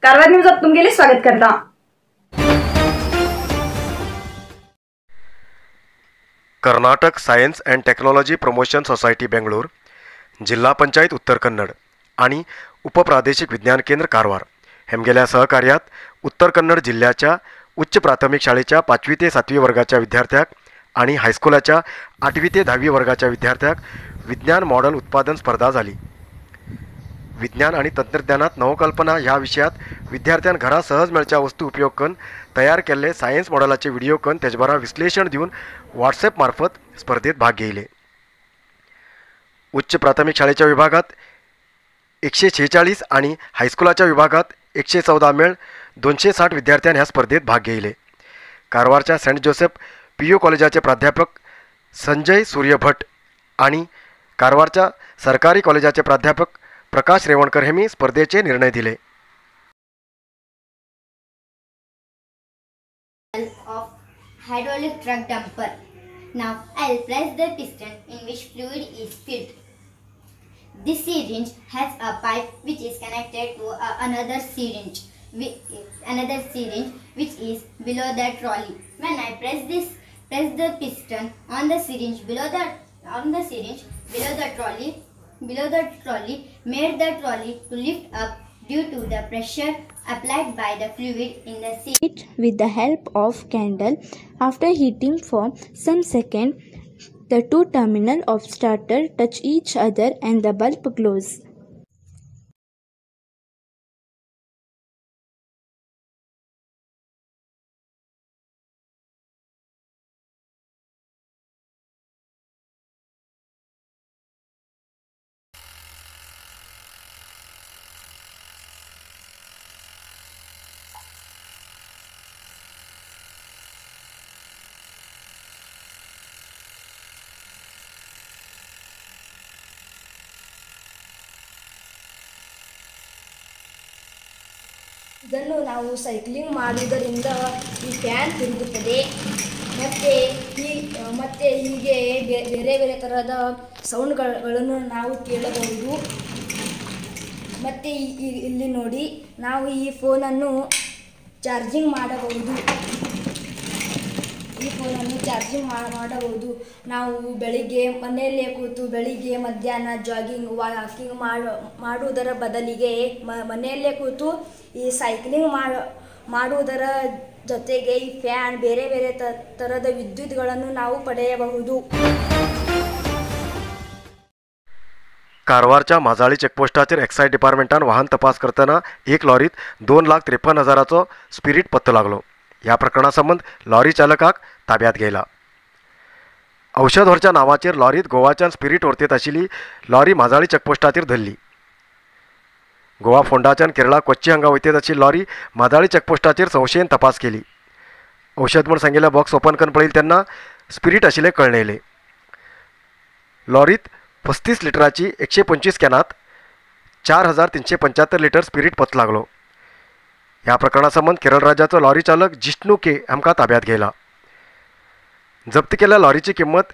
कारवार न्यूजात तुमगेले स्वागत करता। Karnataka science and technology promotion society Bengaluru, जिल्हा पंचायत उत्तर कन्नड आणि उपप्रादेशिक विज्ञान केंद्र कारवार हेमगेल्या सहकार्यात उत्तर कन्नड जिल्ह्याच्या उच्च प्राथमिक शाळेच्या 5वी ते 7वी वर्गाच्या विद्यार्थ्याक आणि हायस्कुलाच्या 8वी ते 10वी वर्गाच्या विद्यार्थ्याक विज्ञान मॉडेल उत्पादन स्पर्धा झाली। विज्ञान आणि तंत्रज्ञानात नवकल्पना ह्या विषयात विद्यार्थ्यांक घरा सहज मेळच्या वस्तू उपयोग करून तयार केल्ले सायन्स मॉडेलाचे व्हिडिओ करून तेजबरा विश्लेषण दिवन व्हॉट्सॲप मार्फत स्पर्धेत भाग घेयले। उच्च प्राथमिक शाळेच्या विभागात 146 आणि हायस्कुलाच्या विभागात 114 मेळ 260 विद्यार्थ्यांनी ह्या स्पर्धेत भाग घेयले। कारवारच्या सेंट जोसेफ PU कॉलेजाचे प्राध्यापक संजय सूर्यभट आणि कारवारच्या सरकारी कॉलेजाचे प्राध्यापक प्रकाश रेवणकर हेमी स्पर्धेचे निर्णय दिले। Of hydraulic truck dumper. Now I'll press the piston in which fluid is filled. This syringe has a pipe which is connected to another syringe which is below the trolley. When I press the piston on the syringe below the trolley made the trolley to lift up due to the pressure applied by the fluid in the syringe. With the help of candle, after heating for some seconds, the two terminals of starter touch each other and the bulb glows. ಇದನ್ನು ನಾವು cycling ಮಾಡುವುದರಿಂದ ಈ fan ತಿರುಗುತ್ತದೆ ಮತ್ತು ಹೀಗೆ ಬೇರೆ ಬೇರೆ ಥರದ ಸೌಂಡ್ಗಳನ್ನು ನಾವು ಕೇಳಬಹುದು। ಮತ್ತು ಇಲ್ಲಿ ನೋಡಿ, ನಾವು ಈ ಫೋನನ್ನು ಚಾರ್ಜಿಂಗ್ ಮಾಡಬಹುದು। ನಾವು ಬೆಳಿಗ್ಗೆ ಮನೆಯಲ್ಲೇ ಕೂತು ಬೆಳಿಗ್ಗೆ ಮಧ್ಯಾಹ್ನ ಜಾಗಿಂಗ್ ವಾಕಿಂಗ್ ಮಾಡುವುದರ ಬದಲಿಗೆ ಮನೆಯಲ್ಲೇ ಕೂತು ಈ ಸೈಕ್ಲಿಂಗ್ ಮಾಡುವುದರ ಜೊತೆಗೆ ಈ ಫ್ಯಾನ್ ಬೇರೆ ಬೇರೆ ಥರದ ವಿದ್ಯುತ್ಗಳನ್ನು ನಾವು ಪಡೆಯಬಹುದು। कारवारच्या माजाळी चेकपोस्टाचेर एक्सायज डिपार्टमेंटान वाहन तपास करतना एक लॉरीत 2,53,000चो स्पिरीट पत्तो लागलो। ह्या प्रकरणासंबंध लॉरी चालकाक ताब्यात घेयला। औषध व्हरच्या नावाचेर लॉरीत गोवाच्यान स्पिरीट व्हरतेत आशिल्ली लॉरी माजाळी चेकपोस्टाचेर धरली। गोवा फोंडाच्यान केरळा कोच्ची हांगा वयतेत आशिल्ली लॉरी माजाळी चेकपोस्टाचेर संशयेन तपास केली। औषध म्हूण सांगिल्लें बॉक्स ओपन करून पळयलें तेन्ना स्पिरीट आशिल्लें कळून येयलें। लॉरीत 35 लिटराची 125 कॅनात 4,375 लिटर स्पिरीट पत्तो लागलो। ह्या प्रकरणासंबंध केरळ राज्याचो लॉरी चालक जिष्णू के आमकां ताब्यात घेयला। जप्त केल्ल्या लॉरीची किंमत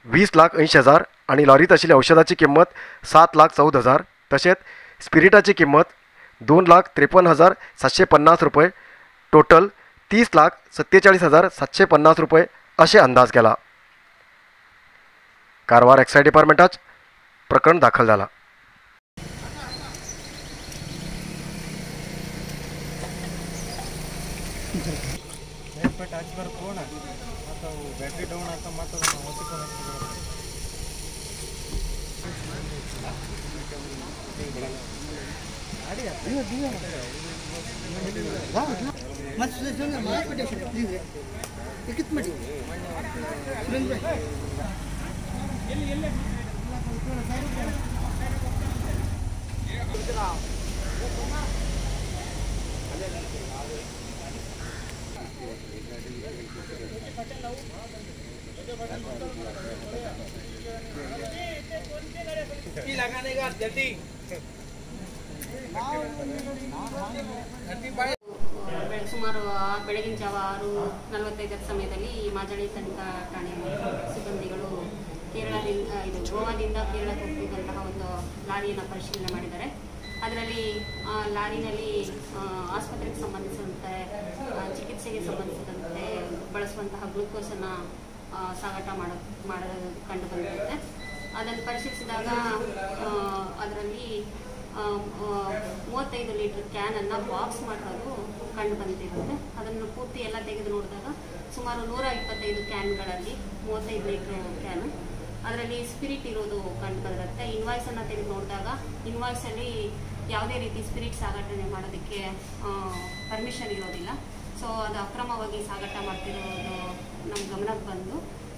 20,80,000 आणि लॉरीत आशिल्ल्या औषधाची किंमत 7,14,000 तशेंच स्पिरिटाची किंमत 2,53,750 रुपये, टोटल 30,47,750 रुपये असे अंदाज केला। कारवार एक्सायज डिपार्टमेंटात प्रकरण दाखल झाला। ಸುಮಾರು ಬೆಳಗಿನ ಜಾವ 6:45 ಸಮಯದಲ್ಲಿ ಮಾಜಾಳಿ ತನಿಖಾ ಠಾಣೆ ಸಿಬ್ಬಂದಿಗಳು ಗೋವಾದಿಂದ ಕೇರಳಕ್ಕೆ ಹೋಗುತ್ತಿದ್ದಂತಹ ಒಂದು ಲಾರಿಯನ್ನು ಪರಿಶೀಲನೆ ಮಾಡಿದ್ದಾರೆ। ಅದರಲ್ಲಿ ಲಾರಿನಲ್ಲಿ ಆಸ್ಪತ್ರೆಗೆ ಸಂಬಂಧಿಸಿದಂತೆ ಚಿಕಿತ್ಸೆಗೆ ಸಂಬಂಧಿಸಿದಂತೆ ಬಳಸುವಂತಹ ಗ್ಲೂಕೋಸನ್ನು ಸಾಗಾಟ ಮಾಡೋದು ಕಂಡು ಬಂದಿರುತ್ತೆ. ಅದನ್ನು ಪರಿಶೀಲಿಸಿದಾಗ ಅದರಲ್ಲಿ 35 ಲೀಟರ್ ಕ್ಯಾನನ್ನು ಬಾಕ್ಸ್ ಮಾಡಿರೋದು ಕಂಡು ಬಂದಿರುತ್ತೆ. ಅದನ್ನು ಪೂರ್ತಿ ಎಲ್ಲ ತೆಗೆದು ನೋಡಿದಾಗ ಸುಮಾರು 125 ಕ್ಯಾನ್ಗಳಲ್ಲಿ 35 ಲೀಟರ್ ಕ್ಯಾನ್, ಅದರಲ್ಲಿ ಸ್ಪಿರಿಟ್ ಇರೋದು ಕಂಡು ಬಂದಿರುತ್ತೆ. ಇನ್ವಾಯ್ಸನ್ನು ತೆಗೆದು ನೋಡಿದಾಗ ಇನ್ವಾಯ್ಸಲ್ಲಿ ಯಾವುದೇ ರೀತಿ ಸ್ಪಿರಿಟ್ ಸಾಗಾಟನೆ ಮಾಡೋದಕ್ಕೆ ಪರ್ಮಿಷನ್ ಇರೋದಿಲ್ಲ. ಸೊ ಅದು ಅಕ್ರಮವಾಗಿ ಸಾಗಾಟ ಮಾಡ್ತಿರೋದು ನಮ್ಮ ಗಮನಕ್ಕೆ ಬಂದು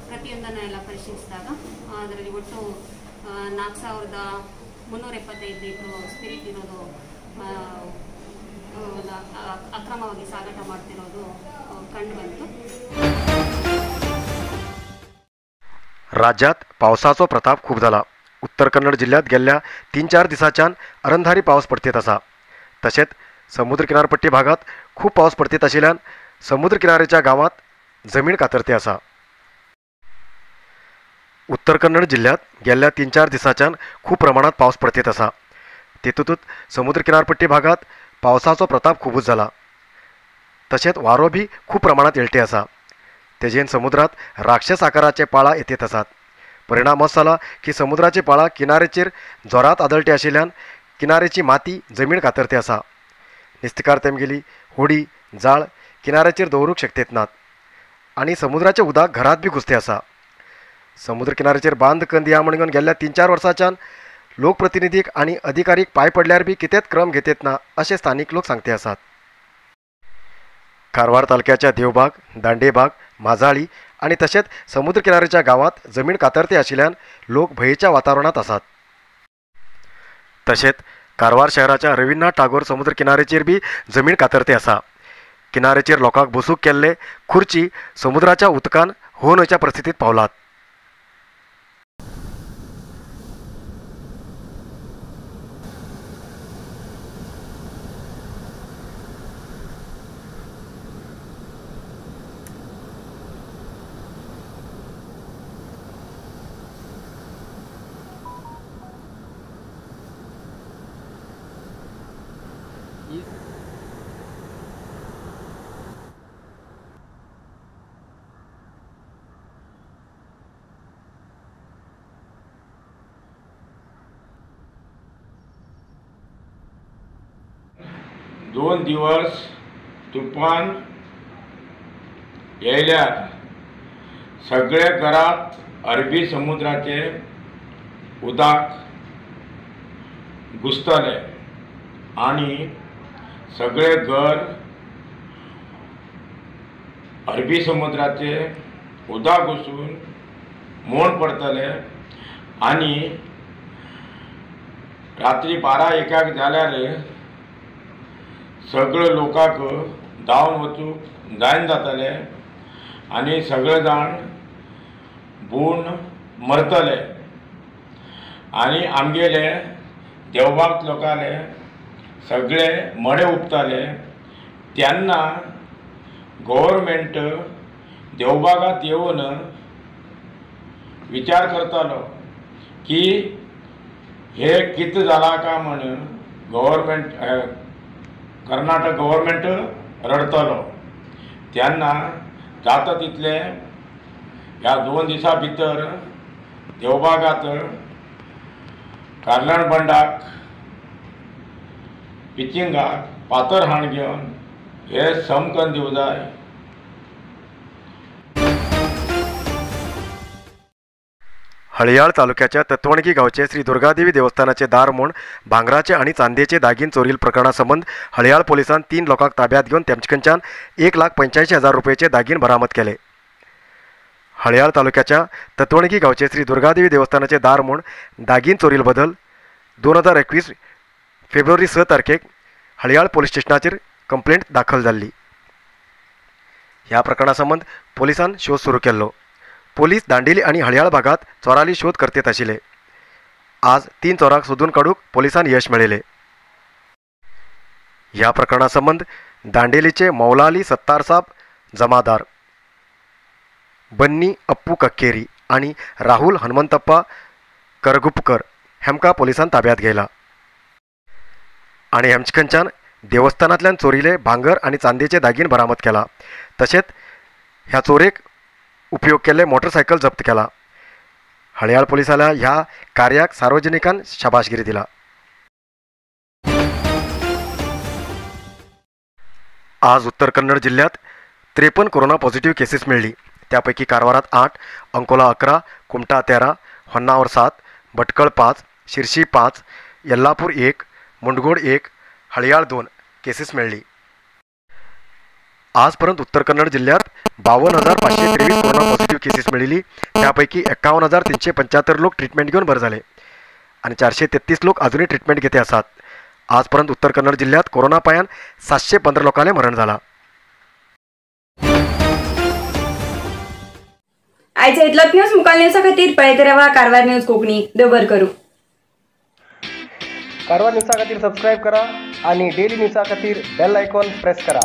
ಪ್ರತಿಯೊಂದನ್ನು ಎಲ್ಲ ಪರಿಶೀಲಿಸಿದಾಗ ಅದರಲ್ಲಿ ಒಟ್ಟು 4,375 ಲೀಟ್ರು ಸ್ಪಿರಿಟ್ ಇರೋದು अक्रमವಾಗಿ ಸಾಗಾಟ ಮಾಡ್ತಿರೋದು ಕಂಡು ಬಂತು. राज्यात पावसाचो प्रताप खूप झाला. उत्तर कन्नड जिल्ह्यात गेल्या 3-4 दिवसांच्यान अरंधारी पावस पडतेत असा. तसेच समुद्र किनारपट्टी भागात खूप पावस पडतेत आशिल्ल्यान समुद्र किनाऱ्याच्या गावात जमीन कातरते असा. उत्तर कन्नड जिल्ह्यात गेल्या 3-4 दिवसांच्यान खूप प्रमाणात पावस पडतेत असा. तेतूंतूच समुद्र किनारपट्टी भागात पावसाचो प्रताप खूपच झाला. तसेच वारो बी खूप प्रमाणात येळटे असा. तेजेन समुद्रात राक्षस आकाराचे पाळा येतेत असतात. परिणाम असो जाला की समुद्राचे पाळा किनाऱ्याचेर जोरात आदळटे आशिल्ल्यान किनाऱ्याची माती जमीन कातरते असा. नुस्तेकार तेमगेली होडी जाळ किनाऱ्याचेर दवरूंक शकतेत नात आनी समुद्राचे उदक घरात बी घुसते असा. समुद्र किनाऱ्याचेर बांद कंदिया म्हणून गेल्या 3-4 वर्सांच्यान लोकप्रतिनिधीक आनी अधिकारीक पांय पडल्यार बी कितेंच क्रम घेतेत ना अशें स्थानिक लोक सांगते आसात. कारवार तालुक्याच्या देवबाग, दांडेबाग, माजाळी आणि तसेच समुद्र किनाऱ्याच्या गावात जमीन कातरते आशिल्ल्यान लोक भयेच्या वातावरणात आसात. तसेच कारवार शहराच्या रवींद्रनाथ टागोर समुद्र किनाऱ्याचेर बी जमीन कातरते आसा. किनाऱ्याचेर लोकांक बसूंक केल्ले खुर्ची समुद्राच्या उदकान होवन वयच्या परिस्थितीत पावलात. दोन दिवस तुफान येयल्यार सगळे घरात अरबी समुद्राचे उदक घुसतले आणि सगळे घर अरबी समुद्राचे उदक घुसून मोड पडतले आणि रात्री 12-1 जाल्यार सगळे लोकांक धांवन वचूंक जायना जातले आनी सगळे जाण बुण मरतले आनी आमगेले देवबाग लोकाले सगळे मडे उपतले. तेन्ना गव्हर्मेंट देवबागात येवन विचार करतलो की हे कितें जाला काय म्हणून गव्हर्मेंट कर्नाटक गव्हर्मेंट रडतलो. तेन्ना जाता तितले ह्या 2 दिसां भितर देवबागात कार्लाण बंडाक पिचिंगाक पातर हाण घेवन हे समकन दिवं जाय. हळयाळ तालुक्याच्या तत्वणगी गावचे श्री दुर्गादेवी देवस्थानाचे दार म्हूण भांगराचे आणि चांदयेचे दागीन चोरील प्रकरणासंबंध हळयाळ पोलिसांन 3 लोकांक ताब्यात घेवन तेमचे कडच्यान 1,85,000 रुपयाचे दागीन बरामद केले. हळयाळ तालुक्याच्या तत्वणगी गावचे श्री दुर्गादेवी देवस्थानाचे दार म्हूण दागीन चोरील बदल 2021 फेब्रुवारी 6 तारखेक हळयाळ पोलीस स्टेशनाचेर कंप्लेंट दाखल जाल्ली. ह्या प्रकरणासंबंध पोलिसांन शोध सुरू केल्लो. पोलीस दांडेली आणि हळयाळ भागात चोराली शोध करतेत आशिल्ले. आज 3 चोरांक सोदून काडूंक पोलिसांन यश मेळयले. ह्या प्रकरणासंबंध दांडेलीचे मौला अली सत्तार साब जमादार, बन्नी अप्पू कक्केरी आणि राहुल हनुमंतप्पा करगुपकर हेमकां पोलिसांन ताब्यात घेयला. आणि हेमचकंच्यान देवस्थानांतल्यान चोरिले भांगर आणि चांदीचे दागीन बरामद केला. तशेंच ह्या चोरेक उपयोग केल्ले मोटरसायकल जप्त केला. हळयाळ पोलिसाला ह्या कार्याक सार्वजनिकान शाबासगिरी दिला. आज उत्तर कन्नड जिल्ह्यात 53 कोरोना पॉझिटिव्ह केसेस मिळली. त्यापैकी कारवारात 8, अंकोला 11, कुमटा 13, होन्नावर 7, भटकळ 5, शिर्शी 5, यल्लापूर 1, मुंडगोड 1, हळयाळ 2 केसेस मिळली. आजपर्यंत उत्तर कन्नड जिल्ह्यात 52,523 कोरोना पॉझिटिव्ह केसेस मिळाली. त्यापैकी 51,375 लोक ट्रीटमेंट घेऊन बरे झाले आणि 433 लोक अजूनही ट्रीटमेंट घेते असतात. आजपर्यंत उत्तर कन्नड जिल्ह्यात कोरोना पायान 715 लोकांना मरण झाला. आयच्या इतलो न्यूज मुखाल न्यूजा खातीर पळयत रावा कारवार न्यूज कोंकणी. देव बरें करूं. कारवार न्यूजा खातीर सबस्क्राईब करा आणि डेली न्यूजा खातीर बेल आयकॉन प्रेस करा.